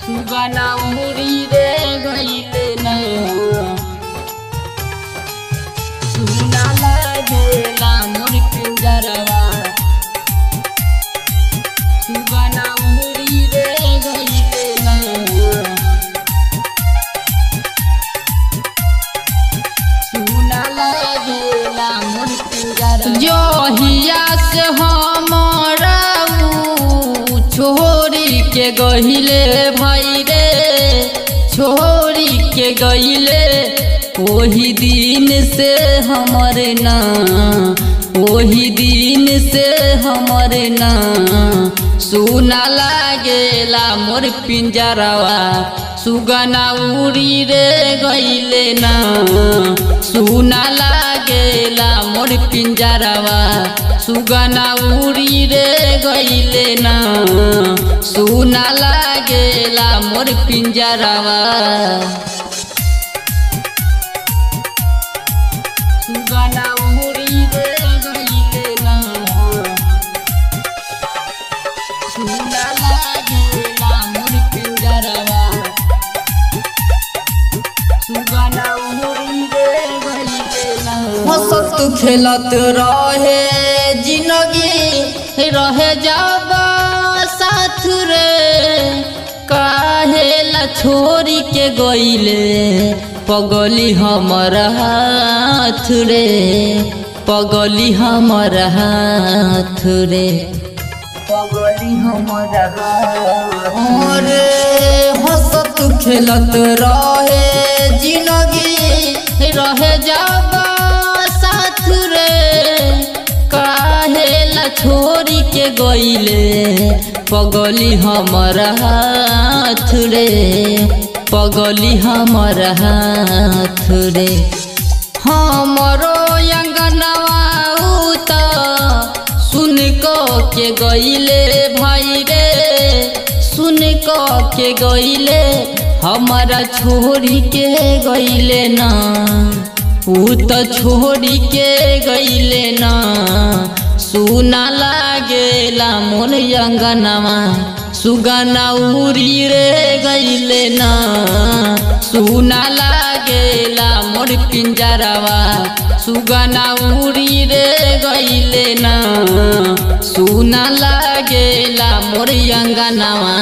सुगना उड़ी रे गईले ना सुना लागेला मोर पिंजरवा सुगना उड़ी रे गईले ना सुना लागेला मोर पिंजरवा जोहिया से हमारा छोड़ी के गहिले भाई रे छोड़ी के गहिले वही दिन से हमारे ना वही दिन से हमारे ना सुना लागेला मोर पिंजरवा सुगना उड़ी रे गईले ना सुना लागेला मोर पिंजरवा सुगना उड़ी रे गईले ना सुना लागेला मोर पिंजरवा सुगना उड़ी रे गईले ना सुना लागेला मोर पिंजरवा सुगना उड़ी रे गईले ना हंसत खेलत रहे जिंदगी रहे जब साथ रे काहेला छोड़ी के गईले पगली हमर हाथ रे पगली हमर हाथ रे पगली हमर हाथ रे हंसत खेलत रहे जिंदगी रहे जब साथ रे काहेला छोड़ी के गईले पगली हमर हाथ रे पगली हमर हाथ रे हमरो अंगनवा त सुन के गईले भाई रे सुन के गईले हमारा छोड़ी के गईले ना ऊ त छोड़ी के गईले ना सुना लागेला मोर अंगनवा सुगना उड़ी रे गईले ना सुना लागेला मोर पिंजरवा सुगना उड़ी रे गईले ना सुना लागेला मोर अंगनवा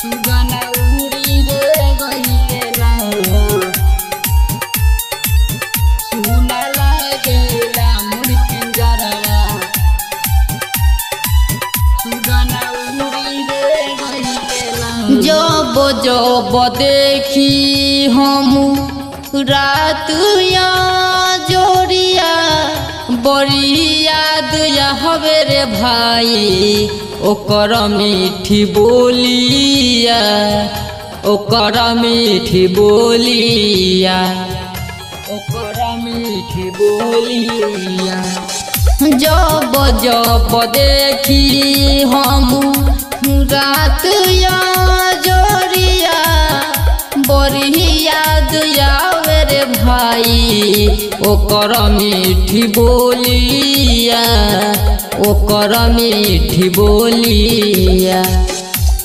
सुगना उड़ी रे गईले ना सुना लागेला मोर पिंजरवा सुगना उड़ी रे गईले ना जब जब देखी हम रात या जोड़िया बड़ी याद या हवे रे भाई ओकर मीठी बोलिया ओकर मीठी बोलिया ओकर मीठी बोलिया जब जब देखी हम रात या जोड़िया बड़ी याद आवे रे भाई ओकर मीठी बोलिया ओकर मीठी बोलिया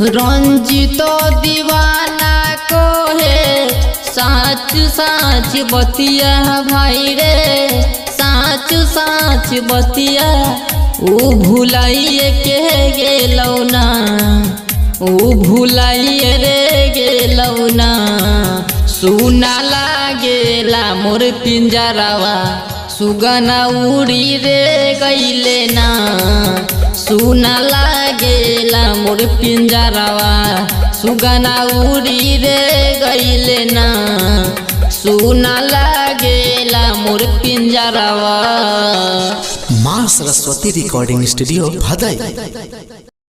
रंजित दीवाना कोहे साच साच बतिया भाई रे साच साच बतिया ऊ भुलाइए के गेलौ ना ऊ भुलाइए रे गेलौ ना सुना लागेला मोर पिंजरवा सुगना उड़ी रे गईले ना सुना लागेला मोर पिंजरवा सुगना उड़ी रे गईले ना सुना लागेला मोर पिंजरवा। माँ सरस्वती रिकॉर्डिंग स्टूडियो भदई।